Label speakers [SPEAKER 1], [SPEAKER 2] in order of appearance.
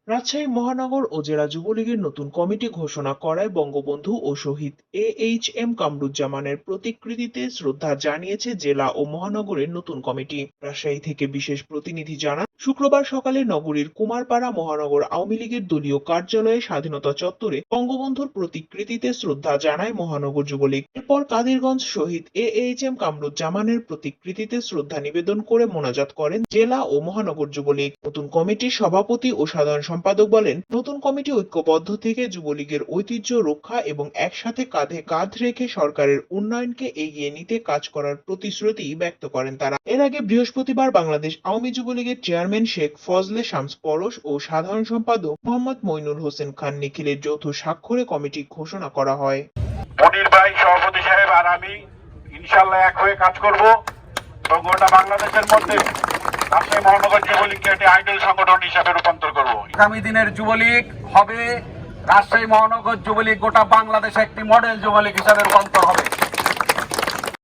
[SPEAKER 1] রাজশাহী মহানগর ও জেলা যুবলীগের নতুন কমিটি ঘোষণা করায় বঙ্গবন্ধু ও শহীদ এএইচএম কামরুজ্জামানের প্রতিকৃতিতে শ্রদ্ধা জানিয়েছে জেলা ও মহানগরের নতুন কমিটি। রাজশাহী থেকে বিশেষ প্রতিনিধি জানান, শুক্রবার সকালে নগরীর কুমারপাড়া মহানগর আওয়ামী লীগের দলীয় কার্যালয়ে স্বাধীনতা চত্বরে বঙ্গবন্ধুর প্রতিকৃতিতে শ্রদ্ধা জানায় মহানগর যুবলীগ। এরপর কাদিরগঞ্জ শহীদ এএইচএম কামরুজ্জামানের প্রতিকৃতিতে শ্রদ্ধা নিবেদন করে মোনাজাত করেন জেলা ও মহানগর যুবলীগ। নতুন কমিটির সভাপতি ও সাধারণ সম্পাদক বলেন, নতুন কমিটি ঐক্যবদ্ধ থেকে যুবলীগের ঐতিহ্য রক্ষা এবং একসাথে কাঁধে কাঁধ রেখে সরকারের উন্নয়নকে এগিয়ে নিতে কাজ করার প্রতিশ্রুতি ব্যক্ত করেন তারা। এর আগে বৃহস্পতিবার বাংলাদেশ আওয়ামী যুবলীগের চেয়ারম্যান শেখ ফজলে শামস পরশ ও সাধারণ সম্পাদক মোহাম্মদ মইনুল হোসেন খান নিখিলের যৌথ স্বাক্ষরে কমিটি ঘোষণা করা হয়।
[SPEAKER 2] মনির ভাই সভাপতি সাহেব আর আমি ইনশাআল্লাহ এক হয়ে কাজ করব এবং গোটা বাংলাদেশের মধ্যে রাজশাহী মহানগর যুবলীগকে একটি আইডল সংগঠন হিসাবে রূপান্তর করব। আগামী দিনের যুবলীগ হবে রাজশাহী মহানগর যুবলীগ গোটা বাংলাদেশে একটি মডেল যুবলীগ হিসাবে রূপান্তর হবে।